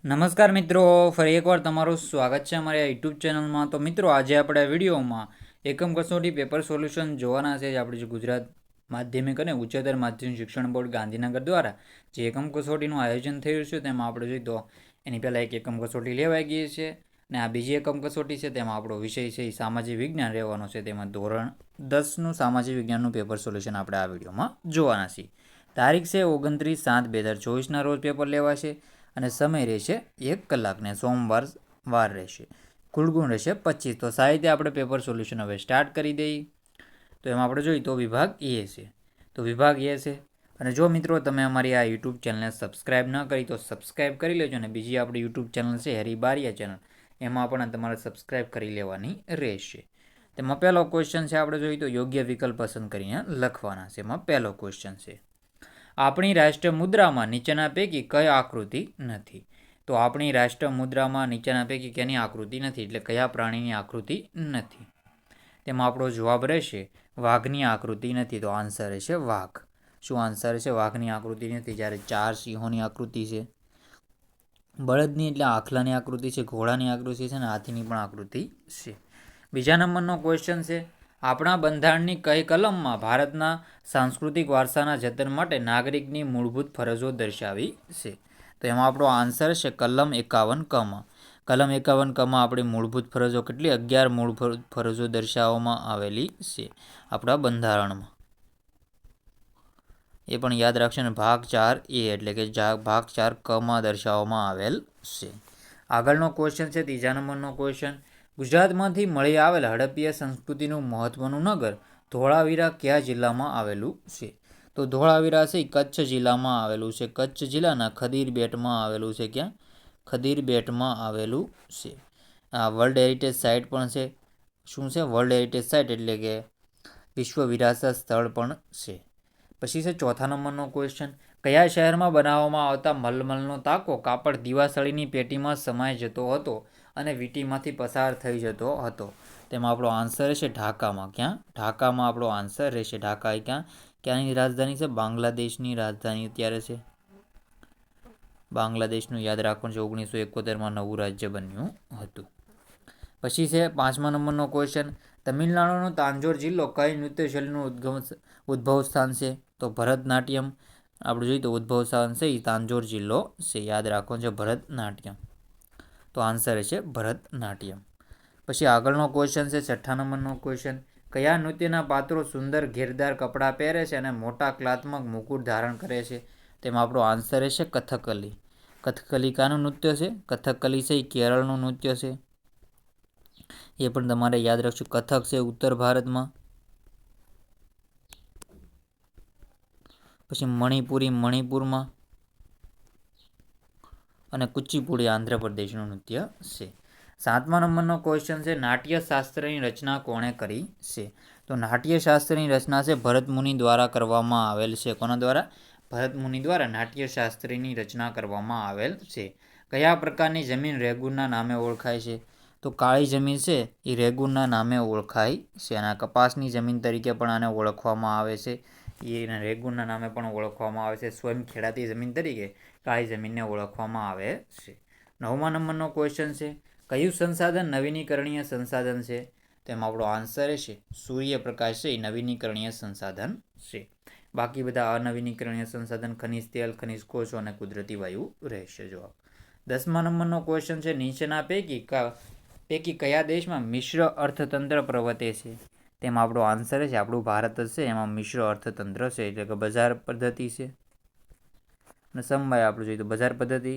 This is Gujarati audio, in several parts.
નમસ્કાર મિત્રો, ફરી એકવાર તમારું સ્વાગત છે અમારી યુટ્યુબ ચેનલમાં. તો મિત્રો, આજે આપણે વિડીયોમાં એકમ કસોટી પેપર સોલ્યુશન જોવાના છે. આપણે જે ગુજરાત માધ્યમિક અને ઉચ્ચતર માધ્યમિક શિક્ષણ બોર્ડ ગાંધીનગર દ્વારા જે એકમ કસોટીનું આયોજન થયું છે તેમાં આપણે જોઈએ તો એની પહેલાં એક એકમ કસોટી લેવાઈ ગઈ છે અને આ બીજી એકમ કસોટી છે તેમાં આપણો વિષય છે એ સામાજિક વિજ્ઞાન રહેવાનો છે. તેમાં ધોરણ 10નું સામાજિક વિજ્ઞાનનું પેપર સોલ્યુશન આપણે આ વિડીયોમાં જોવાના છીએ. તારીખ છે 29/7/2024ના રોજ પેપર લેવાશે અને સમય રહેશે 1 કલાકને સોમવાર વાર રહેશે. કુલ ગુણ રહેશે 25. તો સાહિત્ય આપણે પેપર સોલ્યુશન હવે સ્ટાર્ટ કરી દઈએ. તો એમાં આપણે જોઈએ તો વિભાગ એ છે. તો વિભાગ એ છે. અને જો મિત્રો તમે અમારી આ યુટ્યુબ ચેનલને સબસ્ક્રાઈબ ન કરી તો સબસ્ક્રાઈબ કરી લેજો. અને બીજી આપણી યુટ્યુબ ચેનલ છે હેરી બારિયા ચેનલ, એમાં પણ તમારે સબસ્ક્રાઈબ કરી લેવાની રહેશે. તેમાં પહેલો ક્વેશ્ચન છે, આપણે જોઈએ તો યોગ્ય વિકલ્પ પસંદ કરીને લખવાના છે. એમાં પહેલો ક્વેશ્ચન છે, આપણી રાષ્ટ્ર મુદ્રામાં નીચેના પૈકી કઈ આકૃતિ નથી? તો આપણી રાષ્ટ્ર મુદ્રામાં નીચેના પૈકી કેની આકૃતિ નથી, એટલે કયા પ્રાણીની આકૃતિ નથી? તેમાં આપણો જવાબ રહેશે વાઘની આકૃતિ નથી. તો આન્સર રહેશે વાઘ. શું આન્સર છે? વાઘની આકૃતિ નથી. જ્યારે 4 સિંહોની આકૃતિ છે, બળદની એટલે આખલાની આકૃતિ છે, ઘોડાની આકૃતિ છે અને હાથીની પણ આકૃતિ છે. બીજા નંબરનો ક્વેશ્ચન છે, આપણા બંધારણની કઈ કલમમાં ભારતના સાંસ્કૃતિક વારસાના જતન માટે નાગરિકની મૂળભૂત ફરજો દર્શાવી છે? તો એમાં આપણો આન્સર છે કલમ 51 કલમ 51 આપણી મૂળભૂત ફરજો કેટલી? 11 મૂળભૂત ફરજો દર્શાવવામાં આવેલી છે આપણા બંધારણમાં. એ પણ યાદ રાખશો ને, ભાગ 4A એટલે કે ભાગ 4 દર્શાવવામાં આવેલ છે. આગળનો ક્વેશ્ચન છે, ત્રીજા નંબરનો ક્વેશ્ચન, ગુજરાતમાંથી મળી આવેલ હડપ્પીય સંસ્કૃતિનું મહત્વનું નગર ધોળાવીરા કયા જિલ્લામાં આવેલું છે? તો ધોળાવીરા છે કચ્છ જિલ્લામાં આવેલું છે. કચ્છ જિલ્લાના ખદીર બેટમાં આવેલું છે. ક્યાં? ખદીર બેટમાં આવેલું છે. આ વર્લ્ડ હેરિટેજ સાઇટ પણ છે. શું છે? વર્લ્ડ હેરિટેજ સાઇટ એટલે કે વિશ્વ વિરાસત સ્થળ પણ છે. પછી છે ચોથા નંબરનો ક્વેશ્ચન, કયા શહેરમાં બનાવવામાં આવતા મલમલનો તાકો કાપડ દીવાસળીની પેટીમાં સમાઈ જતો હતો અને વીંટીમાંથી પસાર થઈ જતો હતો? તેમાં આપણો આન્સર રહેશે ઢાકામાં. ક્યાં? ઢાકામાં આપણો આન્સર રહેશે. ઢાકા એ ક્યાંની રાજધાની છે? બાંગ્લાદેશની રાજધાની અત્યારે છે. બાંગ્લાદેશનું યાદ રાખવાનું છે. 1971માં નવું રાજ્ય બન્યું હતું. પછી છે પાંચમા નંબરનો ક્વેશ્ચન, તમિલનાડુનો તાંજોર જિલ્લો કઈ નૃત્ય શૈલીનું ઉદ્ભવ સ્થાન છે? તો ભરતનાટ્યમ. આપણે જોઈએ તો ઉદ્ભવ સ્થાન છે એ તાંજોર જિલ્લો છે. યાદ રાખવાનું છે ભરતનાટ્યમ. તો આન્સર છે ભરતનાટ્યમ. પછી આગળનો ક્વેશ્ચન છે છઠ્ઠા નંબરનો ક્વેશ્ચન, કયા નૃત્યના પાત્રો સુંદર ઘેરદાર કપડાં પહેરે છે અને મોટા કલાત્મક મુકુટ ધારણ કરે છે? તેમાં આપણો આન્સર રહેશે કથકલી. કથકલી કાનું નૃત્ય છે? કથકલી છે એ કેરળનું નૃત્ય છે. એ પણ તમારે યાદ રાખશું. કથક છે ઉત્તર ભારતમાં. પછી મણિપુરી મણિપુરમાં અને કુચીપુડી આંધ્રપ્રદેશનું નૃત્ય છે. સાતમા નંબરનો ક્વેશ્ચન છે, નાટ્યશાસ્ત્રની રચના કોણે કરી છે? તો નાટ્યશાસ્ત્રની રચના છે ભરત મુનિ દ્વારા કરવામાં આવેલ છે. કોના દ્વારા? ભરત મુનિ દ્વારા નાટ્યશાસ્ત્રીની રચના કરવામાં આવેલ છે. કયા પ્રકારની જમીન રેગુનના નામે ઓળખાય છે? તો કાળી જમીન છે એ રેગુનના નામે ઓળખાય છે. અને કપાસની જમીન તરીકે પણ આને ઓળખવામાં આવે છે. એ રેગુનના નામે પણ ઓળખવામાં આવે છે. સ્વયં ખેડાતી જમીન તરીકે કાળી જમીનને ઓળખવામાં આવે છે. નવમા નંબરનો ક્વેશ્ચન છે, કયું સંસાધન નવીનીકરણીય સંસાધન છે? તેમાં આપણો આન્સર રહેશે સૂર્યપ્રકાશ છે એ નવીનીકરણીય સંસાધન છે. બાકી બધા અનવીનીકરણીય સંસાધન ખનિજ તેલ, ખનિજ કોષો અને કુદરતી વાયુ રહેશે જવાબ. 10મા નંબરનો ક્વેશ્ચન છે, નીચેના પૈકી કયા દેશમાં મિશ્ર અર્થતંત્ર પ્રવર્તે છે? તેમાં આપણો આન્સર છે આપણું ભારત છે. એમાં મિશ્ર અર્થતંત્ર છે એટલે કે બજાર પદ્ધતિ છે. અને સમવાય આપણે જોઈએ તો બજાર પદ્ધતિ.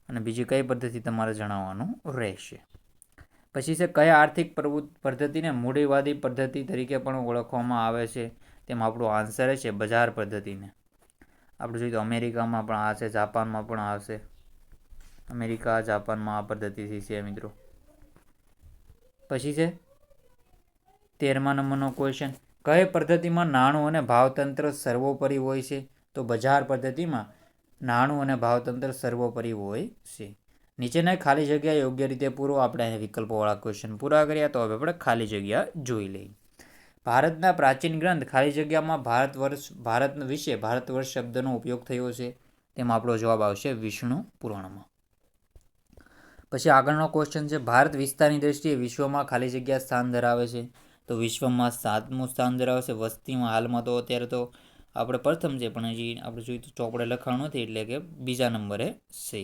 અને બીજી કઈ પદ્ધતિ તમારે જણાવવાનું રહેશે. પછી છે, કયા આર્થિક પદ્ધતિને મૂડીવાદી પદ્ધતિ તરીકે પણ ઓળખવામાં આવે છે? તેમાં આપણો આન્સર છે બજાર પદ્ધતિને. આપણે જોઈએ તો અમેરિકામાં પણ આ છે, જાપાનમાં પણ આવશે. અમેરિકા, જાપાનમાં આ પદ્ધતિ છે મિત્રો. પછી છે 13મા નંબરનો ક્વેશ્ચન, કઈ પદ્ધતિમાં નાણું અને ભાવતંત્ર સર્વોપરી હોય છે? તો બજાર પદ્ધતિમાં નાણું અને ભાવતંત્ર સર્વોપરી હોય છે. નીચેના ખાલી જગ્યા યોગ્ય રીતે પૂરો. આપણે વિકલ્પોવાળા ક્વેશ્ચન પૂરા કર્યા. તો હવે આપણે ખાલી જગ્યા જોઈ લઈએ. ભારતના પ્રાચીન ગ્રંથ ખાલી જગ્યામાં ભારત વિશે ભારત વર્ષ શબ્દનો ઉપયોગ થયો છે. તેમાં આપણો જવાબ આવશે વિષ્ણુ પુરાણમાં. પછી આગળનો ક્વેશ્ચન છે, ભારત વિસ્તારની દ્રષ્ટિએ વિશ્વમાં ખાલી જગ્યા સ્થાન ધરાવે છે. તો વિશ્વમાં 7મું સ્થાન ધરાવે છે. વસ્તીમાં હાલમાં તો અત્યારે તો આપણે પ્રથમ છે, પણ હજી આપણે જોઈએ તો ચોપડે લખાણ નથી, એટલે કે બીજા નંબરે છે.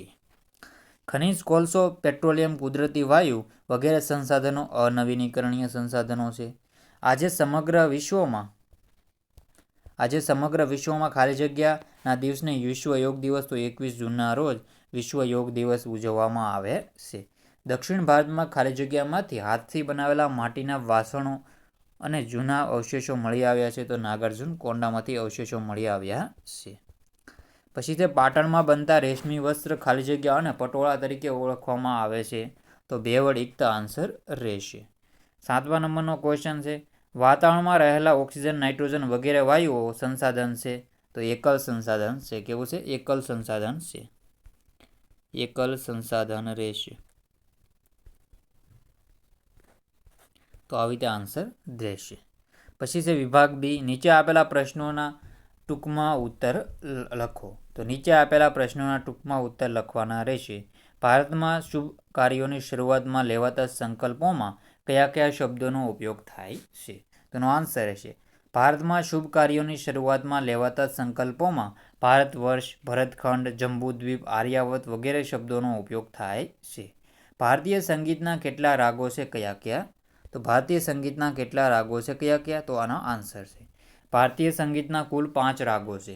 ખનિજ, કોલસો, પેટ્રોલિયમ, કુદરતી વાયુ વગેરે સંસાધનો અનવીનીકરણીય સંસાધનો છે. આજે સમગ્ર વિશ્વમાં ખાલી જગ્યાના દિવસને વિશ્વ યોગ દિવસ તો 21 જૂનના રોજ વિશ્વ યોગ દિવસ ઉજવવામાં આવે છે. દક્ષિણ ભારતમાં ખાલી જગ્યામાંથી હાથથી બનાવેલા માટીના વાસણો અને જૂના અવશેષો મળી આવ્યા છે. તો નાગાર્જુન કોંડામાંથી અવશેષો મળી આવ્યા છે. પછી તે પાટણમાં બનતા રેશમી વસ્ત્ર ખાલી જગ્યા અને પટોળા તરીકે ઓળખવામાં આવે છે. તો બે વડ ઇકતા આન્સર રહેશે. 7મા નંબરનો ક્વેશ્ચન છે, વાતાવરણમાં રહેલા ઓક્સિજન, નાઇટ્રોજન વગેરે વાયુઓ સંસાધન છે. તો એકલ સંસાધન છે. કેવું છે? એકલ સંસાધન છે. એકલ સંસાધન રહેશે. તો આવી રીતે આન્સર રહેશે. પછી છે વિભાગ બી, નીચે આપેલા પ્રશ્નોના ટૂંકમાં ઉત્તર લખો. તો નીચે આપેલા પ્રશ્નોના ટૂંકમાં ઉત્તર લખવાના રહેશે. ભારતમાં શુભ કાર્યોની શરૂઆતમાં લેવાતા સંકલ્પોમાં કયા કયા શબ્દોનો ઉપયોગ થાય છે? તેનો આન્સર રહેશે, ભારતમાં શુભ કાર્યોની શરૂઆતમાં લેવાતા સંકલ્પોમાં ભારત વર્ષ, ભરતખંડ, જંબુદ્વીપ, આર્યાવત વગેરે શબ્દોનો ઉપયોગ થાય છે. ભારતીય સંગીતના કેટલા રાગો છે? કયા કયા? તો ભારતીય સંગીતના કેટલા રાગો છે? કયા કયા? તો આનો આન્સર છે, ભારતીય સંગીતના કુલ 5 રાગો છે.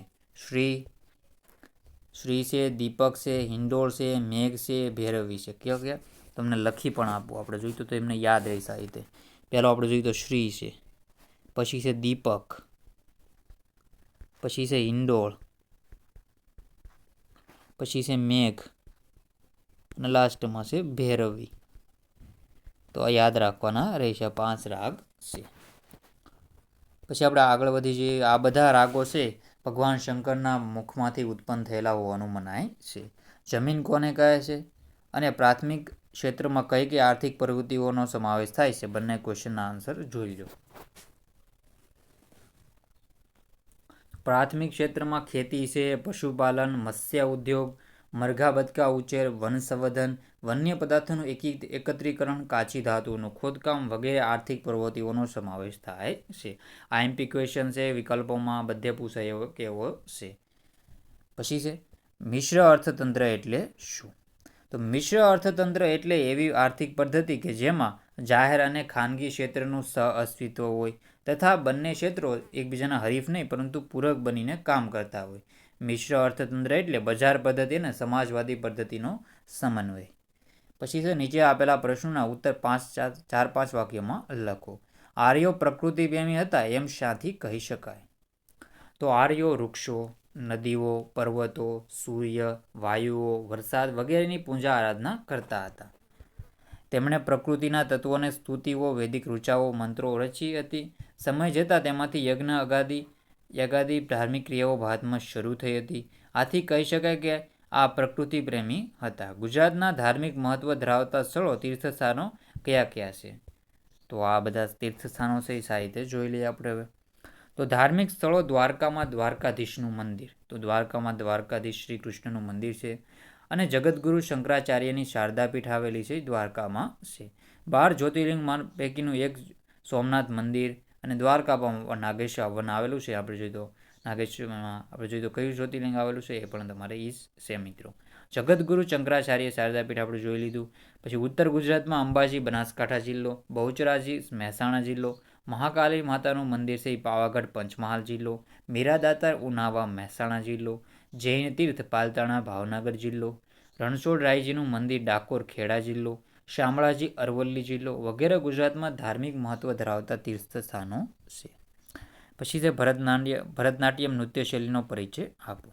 શ્રી છે, દીપક છે, હિંડોળ છે, મેઘ છે, ભૈરવી છે. કયા કયા? તમને લખી પણ આપું, આપણે જોઈતું તો એમને યાદ રહેશે આ રીતે. પહેલો આપણે જોઈએ તો શ્રી છે, પછી છે દીપક, પછી છે હિંડોળ, પછી છે મેઘ અને લાસ્ટમાં છે ભૈરવી. તો આ યાદ રાખવાના રહેશે. 5 રાગ છે. પછી આપણે આગળ વધી જઈએ. આ બધા રાગો છે ભગવાન શંકરના મુખમાંથી ઉત્પન્ન થયેલા હોવાનું મનાય છે. જમીન કોને કહે છે? અને પ્રાથમિક ક્ષેત્રમાં કઈ કઈ આર્થિક પ્રવૃત્તિઓનો સમાવેશ થાય છે? બંને ક્વેશ્ચનના આન્સર જોઈ લો. પ્રાથમિક ક્ષેત્રમાં ખેતી છે, પશુપાલન, મત્સ્ય ઉદ્યોગ, મરઘા બતકા ઉછેર, વનસંવર્ધન, વન્ય પદાર્થોનું એકત્રીકરણ, કાચી ધાતુનું ખોદકામ વગેરે આર્થિક પ્રવૃત્તિઓનો સમાવેશ થાય છે. આઈએમપી ક્વેશ્ચન છે, વિકલ્પોમાં બધે પૂછાય એવો કેવો છે. પછી છે મિશ્ર અર્થતંત્ર એટલે શું? તો મિશ્ર અર્થતંત્ર એટલે એવી આર્થિક પદ્ધતિ કે જેમાં જાહેર અને ખાનગી ક્ષેત્રનું સહઅસ્તિત્વ હોય તથા બંને ક્ષેત્રો એકબીજાના હરીફ નહીં પરંતુ પૂરક બનીને કામ કરતા હોય. મિશ્ર અર્થતંત્ર એટલે બજાર પદ્ધતિ અને સમાજવાદી પદ્ધતિનો સમન્વય. પછી છે નીચે આપેલા પ્રશ્નોના ઉત્તર 4-5 વાક્યમાં લખો. આર્યો પ્રકૃતિ પ્રેમી હતા એમ શાથી કહી શકાય? તો આર્યો વૃક્ષો, નદીઓ, પર્વતો, સૂર્ય, વાયુઓ, વરસાદ વગેરેની પૂજા આરાધના કરતા હતા. તેમણે પ્રકૃતિના તત્વોને સ્તુતિઓ, વૈદિક ઋચાઓ, મંત્રો રચી હતી. સમય જતાં તેમાંથી યજ્ઞાદિ ધાર્મિક ક્રિયાઓ ભારતમાં શરૂ થઈ હતી. આથી કહી શકાય કે આ પ્રકૃતિ પ્રેમી હતા. ગુજરાતના ધાર્મિક મહત્વ ધરાવતા સ્થળો તીર્થસ્થાનો કયા કયા છે? તો આ બધા તીર્થસ્થાનો છે એ સાહિત્ય જોઈ લઈએ આપણે હવે. તો ધાર્મિક સ્થળો, દ્વારકામાં દ્વારકાધીશનું મંદિર, તો દ્વારકામાં દ્વારકાધીશ શ્રી કૃષ્ણનું મંદિર છે. અને જગતગુરુ શંકરાચાર્યની શારદાપીઠ આવેલી છે દ્વારકામાં છે. 12 જ્યોતિર્લિંગ પૈકીનું એક સોમનાથ મંદિર અને દ્વારકામાં નાગેશ્વર વન આવેલું છે. આપણે જોઈએ તો નાગેશ્વરમાં આપણે જોઈએ તો કયું જ્યોતિર્લિંગ આવેલું છે એ પણ તમારે એ છે મિત્રો. જગતગુરુ શંકરાચાર્ય શારદાપીઠ આપણે જોઈ લીધું. પછી ઉત્તર ગુજરાતમાં અંબાજી બનાસકાંઠા જિલ્લો, બહુચરાજી મહેસાણા જિલ્લો, મહાકાલી માતાનું મંદિર છે પાવાગઢ પંચમહાલ જિલ્લો, મીરાદાતાર ઉનાવા મહેસાણા જિલ્લો, જૈન તીર્થ પાલતાણા ભાવનગર જિલ્લો, રણછોડરાયજીનું મંદિર ડાકોર ખેડા જિલ્લો, શામળાજી અરવલ્લી જિલ્લો વગેરે ગુજરાતમાં ધાર્મિક મહત્વ ધરાવતા તીર્થસ્થાનો છે. પછી છે ભરતનાટ્યમ નૃત્ય શૈલીનો પરિચય આપો.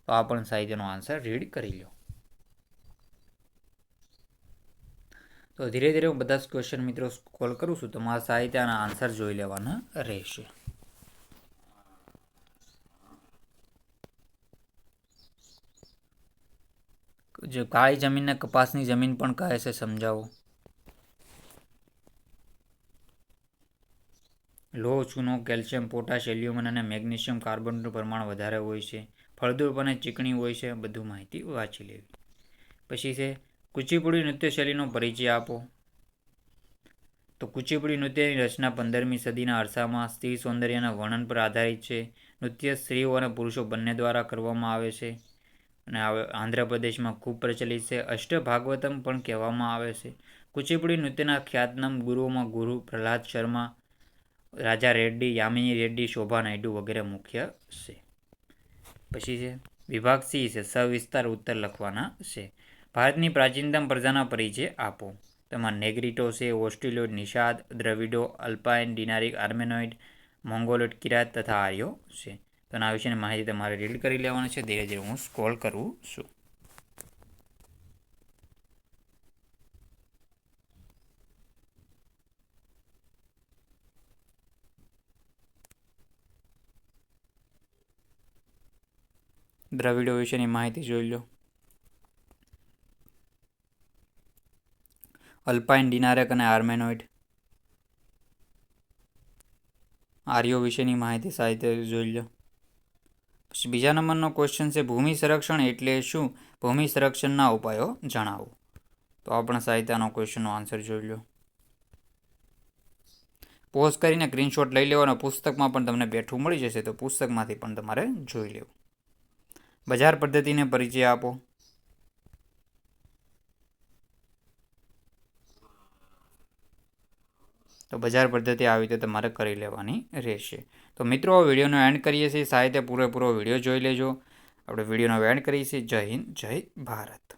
તો આ પણ સાહિત્યનો આન્સર રીડ કરી લો. તો ધીરે ધીરે હું બધા જ ક્વેશ્ચન મિત્રો કોલ કરું છું. તમારા સાહિત્યના આન્સર જોઈ લેવાના રહેશે. જે કાળી જમીનને કપાસની જમીન પણ કહે છે, સમજાવો. લોહ, ચૂનો, કેલ્શિયમ, પોટાશ, એલ્યુમિનિયમ અને મેગ્નેશિયમ કાર્બનનું પ્રમાણ વધારે હોય છે. ફળદ્રુપ અને ચીકણી હોય છે, બધું માહિતી વાંચી લેવી. પછી છે કુચીપુડી નૃત્ય શૈલીનો પરિચય આપો. તો કુચીપુડી નૃત્યની રચના 15મી સદીના અરસામાં સ્ત્રી સૌંદર્યના વર્ણન પર આધારિત છે. નૃત્ય સ્ત્રીઓ અને પુરુષો બંને દ્વારા કરવામાં આવે છે અને આંધ્રપ્રદેશમાં ખૂબ પ્રચલિત છે. અષ્ટભાગવતમ પણ કહેવામાં આવે છે. કુચીપુડી નૃત્યના ખ્યાતનામ ગુરુઓમાં ગુરુ પ્રહલાદ શર્મા, રાજા રેડ્ડી, યામિની રેડ્ડી, શોભા નાયડુ વગેરે મુખ્ય છે. પછી છે વિભાગ સી છે સવિસ્તાર ઉત્તર લખવાના છે. ભારતની પ્રાચીનતમ પ્રજાના પરિચય આપો. તેમાં નેગ્રીટો છે, ઓસ્ટ્રેલિયોઇડ, નિષાદ, દ્રવિડો, અલ્પાઇન, ડિનારિક, આર્મેનોઇડ, મોંગોલોઇડ, કિરાત તથા આર્યો છે. તો આ વિશેની માહિતી તમારે રીડ કરી લેવાની છે. ધીરે ધીરે હું સ્ક્રોલ કરું છું. દ્રવિડો વિશેની માહિતી જોઈ લો. અલ્પાઇન, ડિનારેક અને આર્મેનોઇડ. આર્યો વિશેની માહિતી સાહિત્ય જોઈ લો. પછી બીજા નંબરનો ક્વેશ્ચન છે ભૂમિ સંરક્ષણ એટલે શું? ભૂમિ સંરક્ષણના ઉપાયો જણાવો. તો આપણા સાહિત્યનો ક્વેશ્ચનનો આન્સર જોઈ લો. પોઝ કરીને સ્ક્રીનશોટ લઈ લેવાનો. પુસ્તકમાં પણ તમને બેઠું મળી જશે, તો પુસ્તકમાંથી પણ તમારે જોઈ લેવું. બજાર પદ્ધતિને પરિચય આપો. તો બજાર પદ્ધતિ આવી રીતે તમારે કરી લેવાની રહેશે. તો મિત્રો વિડીયોનો એન્ડ કરીએ છીએ. સાહિત્ય પૂરેપૂરો વિડીયો જોઈ લેજો. આપણે વિડીયોનો એન્ડ કરીએ છીએ. જય હિન્દ, જય ભારત.